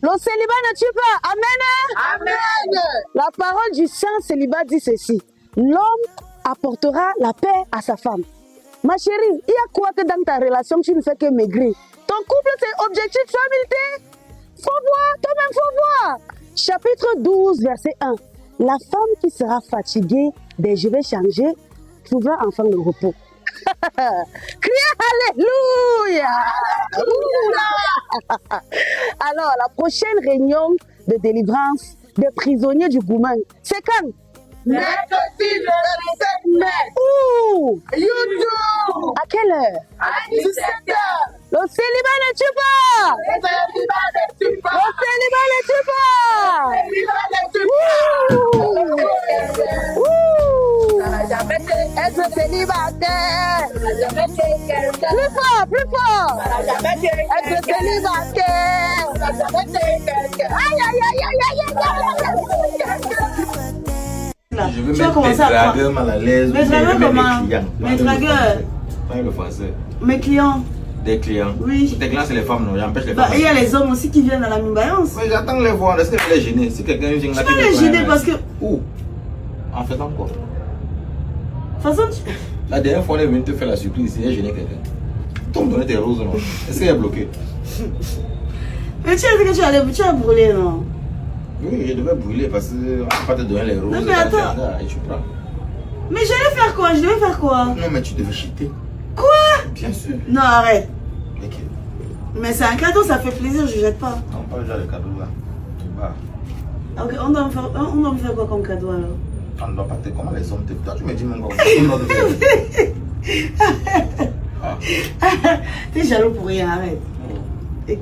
Le célibat ne tue pas. Amen. Amen. La parole du Saint célibat dit ceci. L'homme apportera la paix à sa femme. Ma chérie, il y a quoi que dans ta relation tu ne fais que maigrir? Ton couple, c'est objectif famille. Faut voir, toi-même faut voir. Chapitre 12, verset 1. La femme qui sera fatiguée, ben je vais changer, trouvera enfin le repos. Criez Alléluia. Alors, la prochaine réunion de délivrance des prisonniers du Gouman, c'est quand? Mercredi le 27 mai. Où? YouTube. À quelle heure? À 17h. Le célibat ne tue pas. Le célibat ne tue pas. Le célibat ne tue pas. Le célibat ne tue pas. Ouh. Ça n'a jamais été Être célibataire. Ça n'a jamais été quelqu'un. Plus fort, plus fort. Ça n'a jamais été Être quelqu'un. célibataire. Ça n'a jamais été quelqu'un. Aïe, aïe, aïe, aïe, aïe, aïe, aïe. Je veux mettre les dragueurs mal à l'aise. Mais dragueurs comment? Mes clients. Mes dragueurs. Pas le français. Mes clients. Des clients. Oui. Tes clients, c'est les femmes, non? J'empêche les Bah, femmes. il y a les hommes aussi qui viennent à la mimbaillance. Mais j'attends les voir. Est-ce que je vais les gêner? Si quelqu'un vient là, Tu vas les gêner parce que. Où? En faisant quoi? De toute façon, La dernière fois, on est venu te faire la surprise. Il a gêné quelqu'un. Tu me donnais tes roses, non? Est-ce qu'il est bloqué? Mais tu as dit que tu as brûlé, non? Oui, je devais brûler parce qu'on ne peut pas te donner les roses. Non, mais attends. Et tu prends. Mais j'allais faire quoi? Je devais faire quoi? Non, mais tu devais chuter. Quoi? Bien sûr. Non, arrête. Ok. Mais c'est un cadeau, ça fait plaisir, je jette pas. Non, pas déjà le cadeau là. Tu vas. Ok, on doit me faire quoi comme cadeau alors? On ne doit pas te. Comment les hommes te. Toi, tu me dis même quoi. On doit te faire. Ah. T'es jaloux pour rien, arrête. Oh. Ok.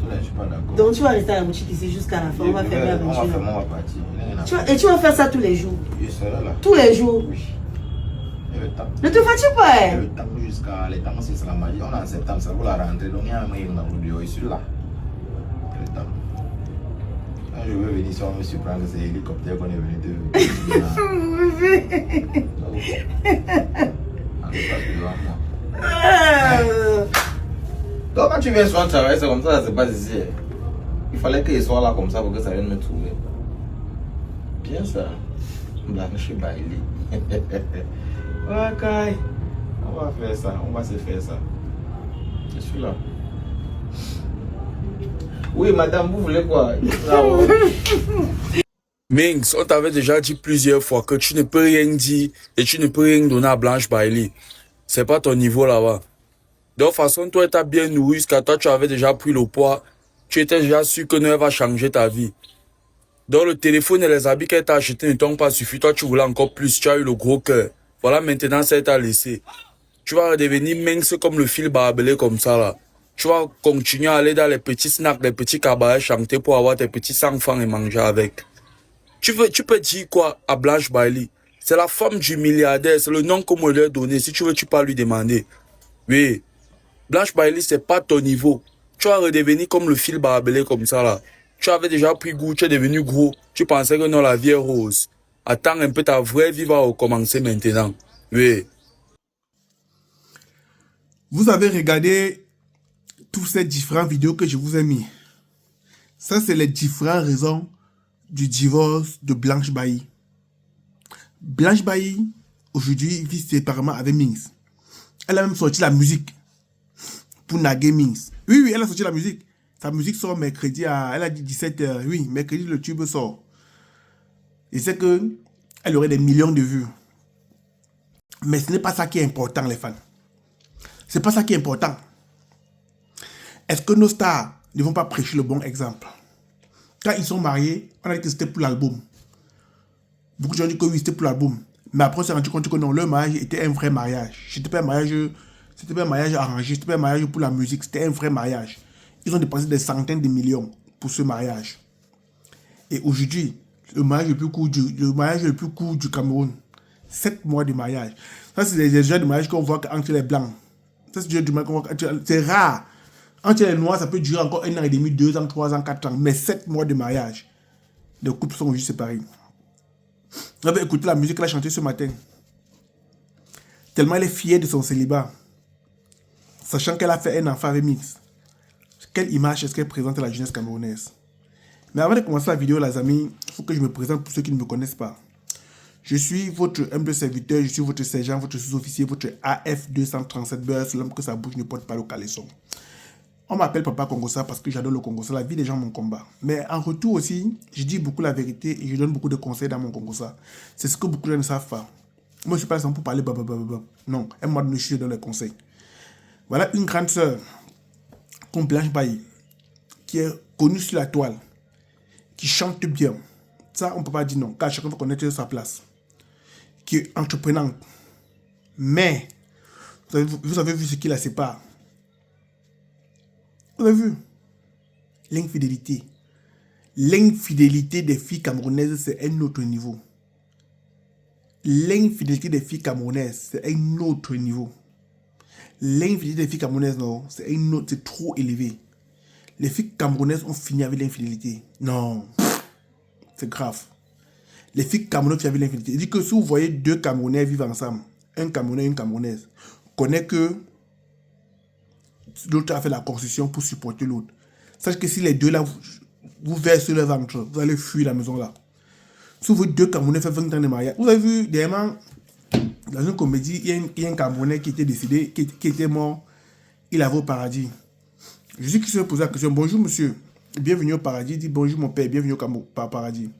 Je suis pas d'accord. Donc tu vas rester à la boutique ici jusqu'à la fin, on va faire la On va boutique. faire, on va partir. Et tu vas faire ça tous les jours? Je serai là. Tous les jours? Oui. Et le temps. Ne te fatigue pas, Et hein? le temps jusqu'à. Les temps, c'est la magie. On est en septembre, ça vaut la rentrée. Donc il y a un moyen de je suis là. Et le temps. Quand je veux venir, si on me surprend que c'est l'hélicoptère qu'on est venu te. En tout cas, devant moi. Donc quand tu viens souvent travailler, c'est comme ça se passe ici. Il fallait qu'il soit là comme ça pour que ça vienne me trouver. Bien ça. Blanche Bailey. Ok. On va faire ça, on va se faire ça. Je suis là. Oui, madame, vous voulez quoi? Minx, on t'avait déjà dit plusieurs fois que tu ne peux rien dire et tu ne peux rien donner à Blanche Bailey. C'est pas ton niveau là-bas. De toute façon, toi, tu as bien nourri jusqu'à toi, tu avais déjà pris le poids. Tu étais déjà sûr que Noël va changer ta vie. Donc, le téléphone et les habits qu'elle t'a achetés ne t'ont pas suffi. Toi, tu voulais encore plus. Tu as eu le gros cœur. Voilà, maintenant, ça t'a laissé. Tu vas redevenir mince comme le fil barbelé comme ça, là. Tu vas continuer à aller dans les petits snacks, les petits cabarets chanter pour avoir tes petits enfants et manger avec. Tu peux dire quoi à Blanche Bailey? C'est la femme du milliardaire. C'est le nom qu'on me lui a donné. Si tu veux, tu peux lui demander. Oui. Blanche Bailey, c'est pas ton niveau. Tu vas redevenir comme le fil barbelé comme ça, là. Tu avais déjà pris goût, tu es devenu gros. Tu pensais que non, la vie est rose. Attends un peu, ta vraie vie va recommencer maintenant. Oui. Vous avez regardé toutes ces différentes vidéos que je vous ai mis. Ça, c'est les différentes raisons du divorce de Blanche Bailey. Blanche Bailey, aujourd'hui, vit séparément avec Minx. Elle a même sorti la musique pour naguer Minx. Oui, elle a sorti la musique. Sa musique sort mercredi elle a dit 17h. Oui, mercredi, le tube sort. Et c'est que elle aurait des millions de vues. Mais ce n'est pas ça qui est important, les fans. C'est pas ça qui est important. Est-ce que nos stars ne vont pas prêcher le bon exemple? Quand ils sont mariés, on a dit que c'était pour l'album. Beaucoup de gens disent que oui, c'était pour l'album. Mais après, on s'est rendu compte que non, leur mariage était un vrai mariage. C'était pas un mariage arrangé, c'était pas un mariage pour la musique, c'était un vrai mariage. Ils ont dépensé des centaines de millions pour ce mariage. Et aujourd'hui, le mariage le plus court du Cameroun, 7 mois de mariage. Ça, c'est des gens de mariage qu'on voit entre les blancs. Ça, c'est des gens de mariage qu'on voit. C'est rare. Entre les noirs, ça peut durer encore 1 an et demi, 2 ans, 3 ans, 4 ans. Mais 7 mois de mariage. Les couples sont juste séparés. Vous avez écouté la musique qu'elle a chantée ce matin. Tellement elle est fière de son célibat. Sachant qu'elle a fait un enfant avec Mix. Quelle image est-ce qu'elle présente à la jeunesse camerounaise? Mais avant de commencer la vidéo, les amis, il faut que je me présente pour ceux qui ne me connaissent pas. Je suis votre humble serviteur, je suis votre sergent, votre sous-officier, votre AF237 Beurre, l'homme que sa bouche ne porte pas le caleçon. On m'appelle Papa Congossa parce que j'adore le Congossa, la vie des gens, mon combat. Mais en retour aussi, je dis beaucoup la vérité et je donne beaucoup de conseils dans mon Congossa. C'est ce que beaucoup de gens ne savent pas. Moi, je ne suis pas là pour parler blablabla. Non, aime-moi de me chier dans les conseils. Voilà une grande sœur, comme Blanche Bailly, qui est connue sur la toile, qui chante bien. Ça, on ne peut pas dire non, car chacun veut connaître sa place. Qui est entreprenante. Mais, vous avez vu ce qui la sépare. Vous avez vu? L'infidélité. L'infidélité des filles camerounaises, c'est un autre niveau. L'infidélité des filles camerounaises, c'est un autre niveau. L'infidélité des filles camerounaises, non, c'est trop élevé. Les filles camerounaises ont fini avec l'infidélité. Non, c'est grave. Les filles camerounaises ont fini avec l'infidélité. Il dit que si vous voyez deux Camerounais vivre ensemble, un Camerounais et une Camerounaise, connaît que l'autre a fait la concession pour supporter l'autre. Sachez que si les deux là, vous versez leur ventre, vous allez fuir la maison là. Si vous deux Camerounais font 20 ans de mariage, vous avez vu, dernièrement, dans une comédie, il y a un Camerounais qui était décédé, qui était mort, il avait au paradis. Je sais qu'il se pose la question, bonjour monsieur, bienvenue au paradis. Il dit bonjour mon père, bienvenue au paradis.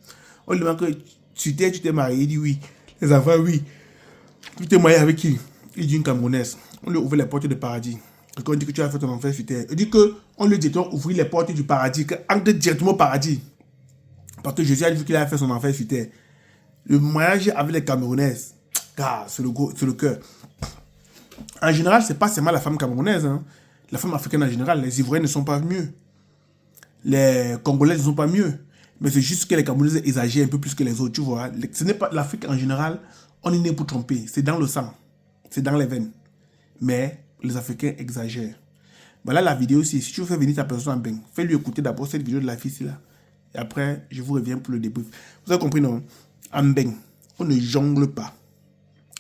On lui demande que tu t'es marié, il dit oui. Les enfants, oui. Tu t'es marié avec qui? Il dit une Camerounaise. On lui ouvre les portes du paradis. Quand on dit que tu as fait ton enfer sur terre, il dit qu'on lui dit d'ouvrir les portes du paradis, qu'entre directement au paradis. Parce que Jésus a dit qu'il a fait son enfer sur terre. Le mariage avec les Camerounaises, c'est le cœur. En général, c'est pas seulement la femme camerounaise. Hein. La femme africaine en général, les Ivoiriens ne sont pas mieux. Les Congolais ne sont pas mieux. Mais c'est juste que les Camerounaises exagèrent un peu plus que les autres, tu vois. Ce n'est pas l'Afrique en général, on est né pour tromper. C'est dans le sang. C'est dans les veines. Mais les Africains exagèrent. Voilà la vidéo aussi. Si tu veux faire venir ta personne en bain, fais-lui écouter d'abord cette vidéo de la fille là. Et après, je vous reviens pour le débrief. Vous avez compris, non? En bain, on ne jongle pas.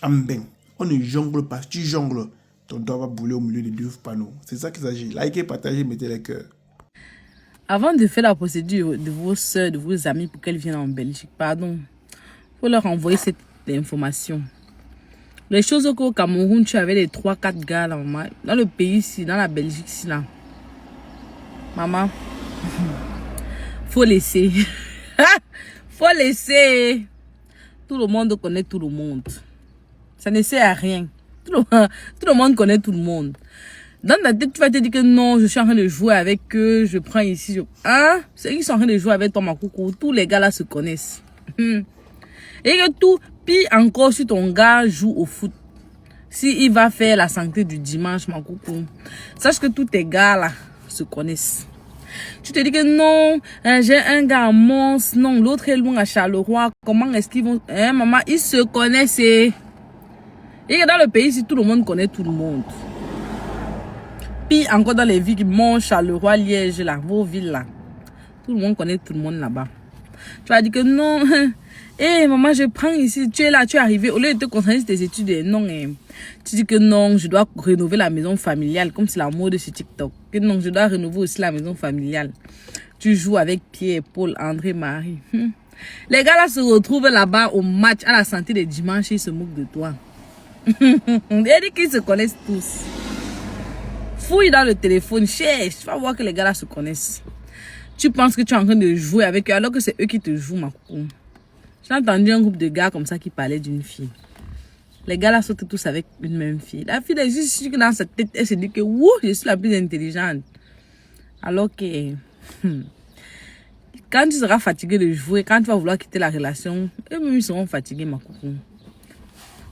En bain, on ne jongle pas. Si tu jongles, ton doigt va bouler au milieu des deux panneaux. C'est ça qu'il s'agit. Likez, partagez, mettez les cœurs. Avant de faire la procédure de vos soeurs, de vos amis pour qu'elles viennent en Belgique, pardon, il faut leur envoyer cette information. Les choses qu'au Cameroun, tu avais les 3-4 gars là, maman. Dans le pays ici, dans la Belgique ici là. Maman, faut laisser. Faut laisser. Tout le monde connaît tout le monde. Ça ne sert à rien. Tout le monde connaît tout le monde. Dans ta tête, tu vas te dire que non, je suis en train de jouer avec eux, je prends ici. Hein? C'est qu'ils sont en train de jouer avec toi, ma coucou. Tous les gars là se connaissent. Et que tout, puis encore si ton gars joue au foot, si il va faire la santé du dimanche, ma coucou, sache que tous tes gars là se connaissent. Tu te dis que non, j'ai un gars à Mons, non, l'autre est loin à Charleroi. Comment est-ce qu'ils vont... Hein, maman, ils se connaissent. Et que dans le pays, si tout le monde connaît tout le monde. Puis encore dans les villes, Mons, Charleroi, Liège, là, vos villes là. Tout le monde connaît tout le monde là-bas. Tu vas dire que non, maman, je prends ici, tu es là, tu es arrivé. Au lieu de te concentrer sur tes études, non, tu dis que non, je dois rénover la maison familiale, comme c'est la mode sur TikTok. Que non, je dois rénover aussi la maison familiale. Tu joues avec Pierre, Paul, André, Marie. Les gars là se retrouvent là-bas au match à la santé des dimanches, ils se moquent de toi. Il dit qu'ils se connaissent tous. Fouille dans le téléphone, cherche, tu vas voir que les gars là se connaissent. Tu penses que tu es en train de jouer avec eux alors que c'est eux qui te jouent, ma coucou. J'ai entendu un groupe de gars comme ça qui parlaient d'une fille. Les gars là sortent tous avec une même fille. La fille est juste sûre que dans sa tête, elle se dit que wouh, je suis la plus intelligente. Alors que quand tu seras fatigué de jouer, quand tu vas vouloir quitter la relation, eux-mêmes ils seront fatigués, ma coucou.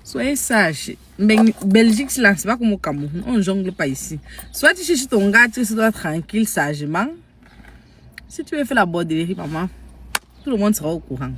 Soyez sages. Belgique, c'est pas comme au Cameroun. On ne jongle pas ici. Soit tu cherches ton gars, tu dois tranquille, sagement. Si tu veux faire la borderie, maman, tout le monde sera au courant.